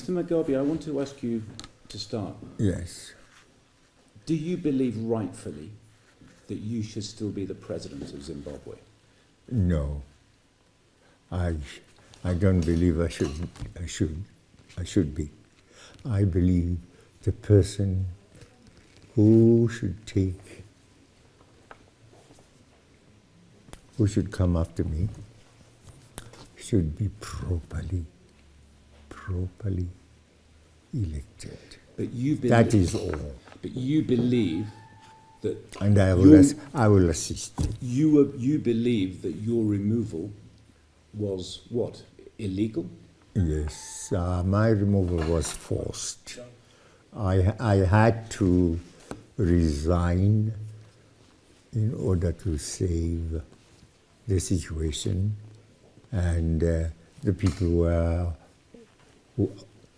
Mr. Mugabe, I want to ask you to start. Yes. Do you believe rightfully that you should still be the president of Zimbabwe? No. I don't believe I should be. I believe the person who should come after me should be properly elected. But you believe, that is all. But you believe that... And I will assist. You believe that your removal was what? Illegal? Yes, my removal was forced. I had to resign in order to save the situation, and the people who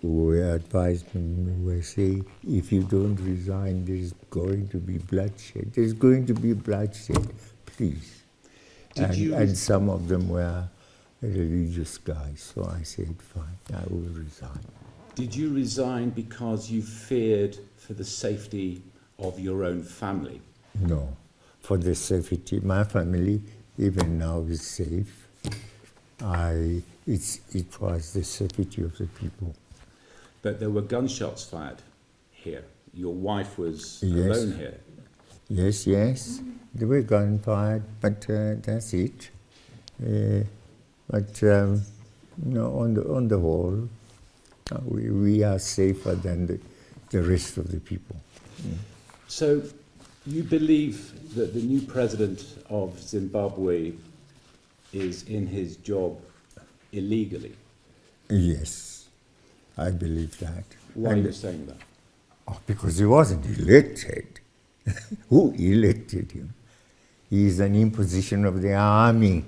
were advised me were saying, if you don't resign, there's going to be bloodshed. There's going to be bloodshed, please. And some of them were religious guys, so I said, fine, I will resign. Did you resign because you feared for the safety of your own family? No, for the safety. My family, even now, is safe. It was the safety of the people. But there were gunshots fired here. Your wife was alone here. Yes, there were guns fired, but that's it. No, on the whole, we are safer than the rest of the people. Mm. So you believe that the new president of Zimbabwe is in his job illegally? Yes, I believe that. Why are you saying that? Oh, because he wasn't elected. Who elected him? He is an imposition of the army.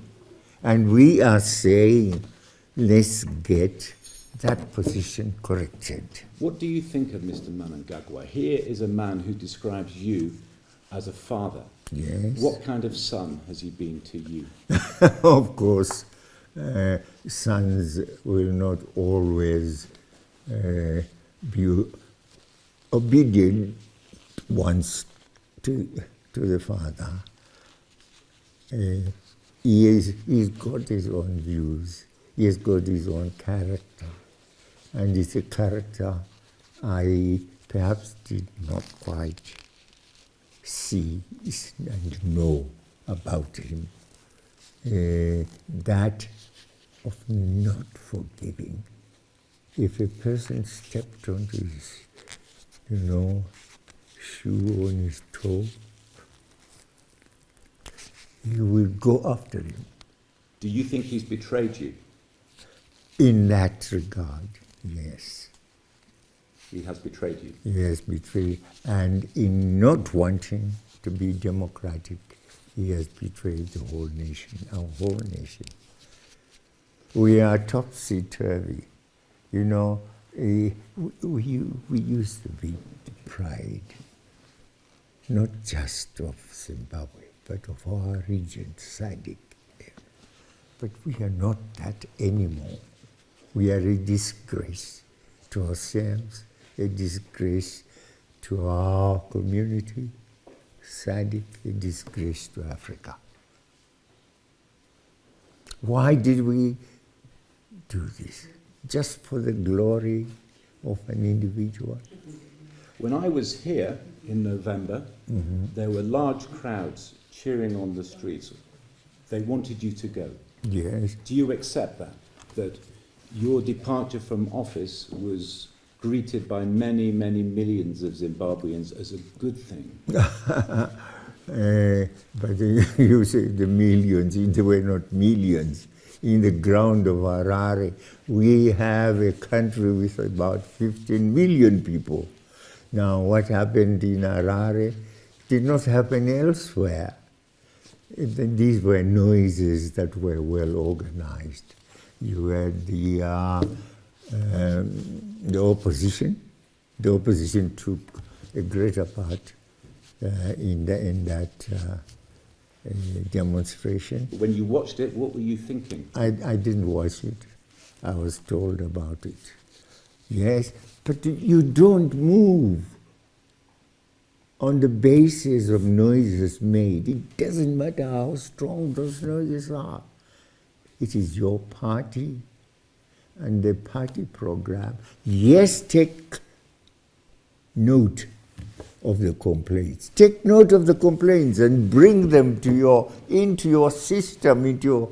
And we are saying, let's get that position corrected. What do you think of Mr. Mnangagwa? Here is a man who describes you as a father. Yes. What kind of son has he been to you? Of course, sons will not always be obedient once to the father. He's got his own views. He has got his own character. And it's a character I perhaps did not quite see and know about him. That of not forgiving. If a person stepped onto his, shoe on his toe, you will go after him. Do you think he's betrayed you? In that regard, yes. He has betrayed you? He has betrayed. And in not wanting to be democratic, he has betrayed the whole nation, our whole nation. We are topsy-turvy. We used to be the pride, not just of Zimbabwe, but of our region, SADC. But we are not that anymore. We are a disgrace to ourselves, a disgrace to our community, SADC, a disgrace to Africa. Why did we do this? Just for the glory of an individual? When I was here in November, there were large crowds cheering on the streets. They wanted you to go. Yes. Do you accept that your departure from office was greeted by many, many millions of Zimbabweans as a good thing? But you say the millions, they were not millions. In the ground of Harare, we have a country with about 15 million people. Now, what happened in Harare did not happen elsewhere. These were noises that were well organized. You had the opposition. The opposition took a greater part in that demonstration. When you watched it, what were you thinking? I didn't watch it. I was told about it. Yes, but you don't move on the basis of noises made. It doesn't matter how strong those noises are. It is your party and the party program. Yes, take note of the complaints. Take note of the complaints and bring them to into your system, into your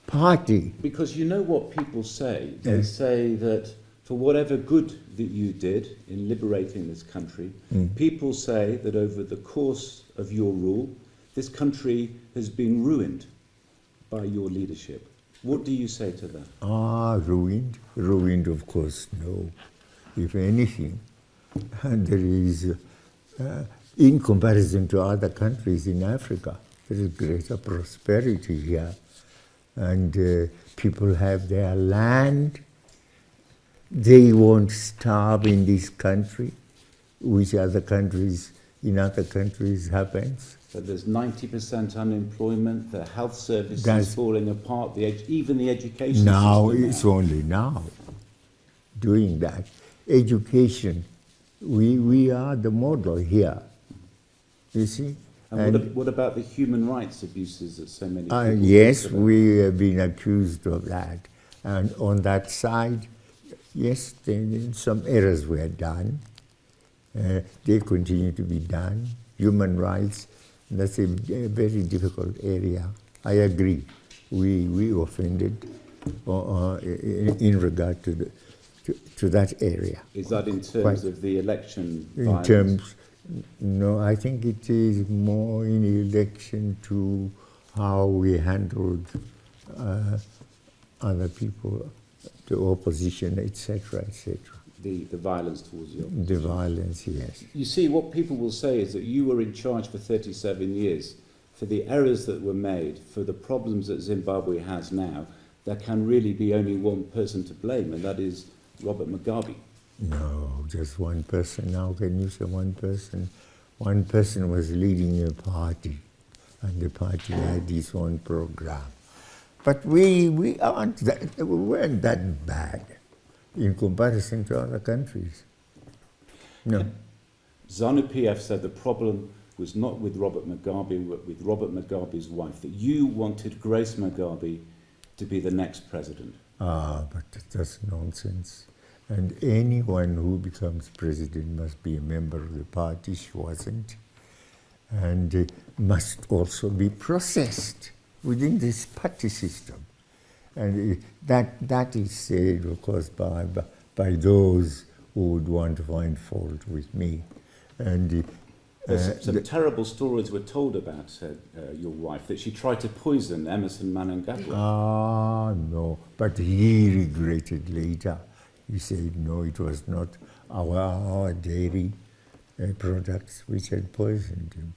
party. Because you know what people say? They say that for whatever good that you did in liberating this country, people say that over the course of your rule, this country has been ruined by your leadership. What do you say to that? Ruined? Ruined, of course, no. If anything, there is, in comparison to other countries in Africa, there is greater prosperity here. And people have their land. They won't starve in this country, which in other countries happens. But there's 90% unemployment, the health service is falling apart, even the education now system. It's only now doing that. Education, we are the model here, you see. And what about the human rights abuses that so many people yes, we have been accused of that. And on that side, yes, some errors were done. They continue to be done. Human rights, that's a very difficult area. I agree. We offended in regard to that area. Is that in terms of the election violence? In terms, no, I think it is more in relation to how we handled other people, the opposition, etc., etc. The violence towards you. The violence, yes. You see, what people will say is that you were in charge for 37 years. For the errors that were made, for the problems that Zimbabwe has now, there can really be only one person to blame, and that is Robert Mugabe. No, just one person. How can you say one person? One person was leading a party, and the party had its own program. But we weren't that bad in comparison to other countries. No. ZANU-PF said the problem was not with Robert Mugabe, but with Robert Mugabe's wife, that you wanted Grace Mugabe to be the next president. But that's nonsense. And anyone who becomes president must be a member of the party. She wasn't. And must also be processed within this party system. And that is said, of course, by those who would want to find fault with me. And some terrible stories were told about your wife, that she tried to poison Emerson Mnangagwa. No, but he regretted later. He said, no, it was not our dairy products which had poisoned him.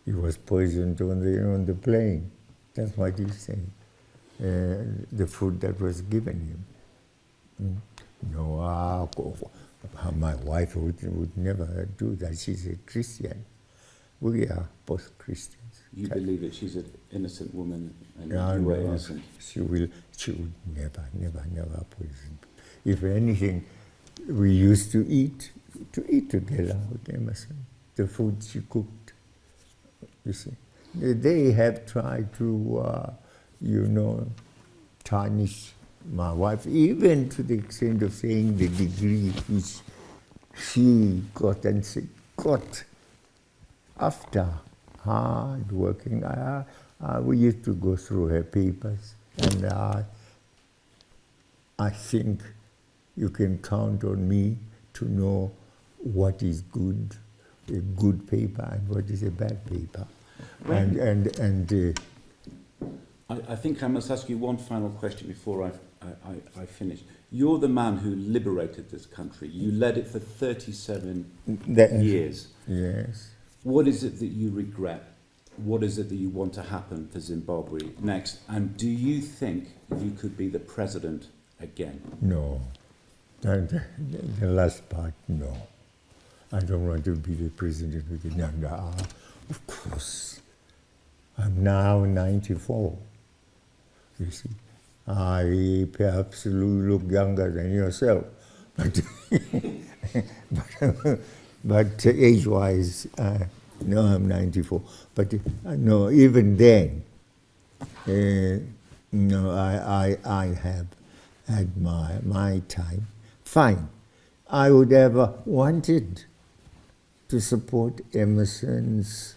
He was poisoned on the plane. That's what he said. The food that was given him. No, my wife would never do that. She's a Christian. We are both Christians. You believe that she's an innocent woman and you were innocent? She would never poison. If anything, we used to eat together with Emerson, the food she cooked. You see, they have tried to, tarnish my wife, even to the extent of saying the degree which she got and she got after hard working. We used to go through her papers, and I think you can count on me to know what is good, a good paper, and what is a bad paper. I think I must ask you one final question before I finish. You're the man who liberated this country. You led it for 37 years. Yes. What is it that you regret? What is it that you want to happen for Zimbabwe next? And do you think you could be the president again? No. The last part, no. I don't want to be the president again. Of course. I'm now 94. You see, I perhaps look younger than yourself, but but age-wise, no, I'm 94. But no, even then, no, I have had my time. Fine. I would have wanted to support Emerson's,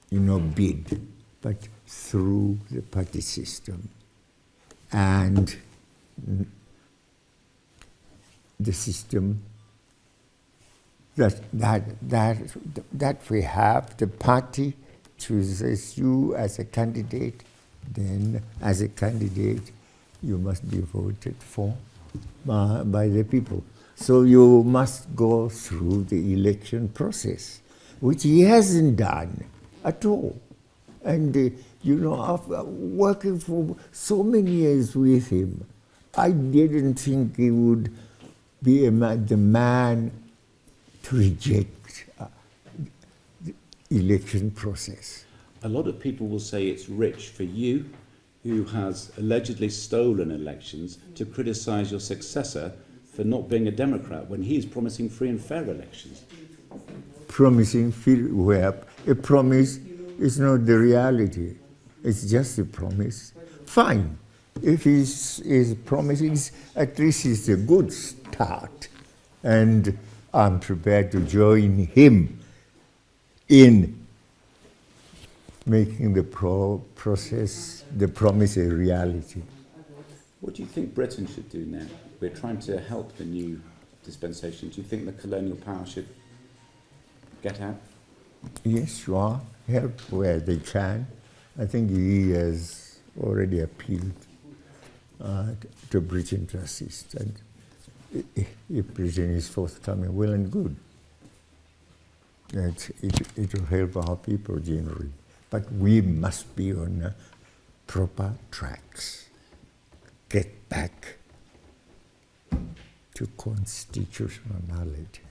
bid, but through the party system. And the system that we have, the party chooses you as a candidate, then as a candidate you must be voted for by the people. So you must go through the election process, which he hasn't done at all. And after working for so many years with him, I didn't think he would be the man to reject the election process. A lot of people will say it's rich for you, who has allegedly stolen elections, to criticise your successor for not being a Democrat when he is promising free and fair elections. Promising a promise is not the reality. It's just a promise. Fine. If he's promising, at least it's a good start. And I'm prepared to join him in making the promise a reality. What do you think Britain should do now? We're trying to help the new dispensation. Do you think the colonial power should get out? Yes, sure. Help where they can. I think he has already appealed to Britain to assist. And if Britain is forthcoming, well and good. It will help our people generally. But we must be on proper tracks. Get back to constitutionality.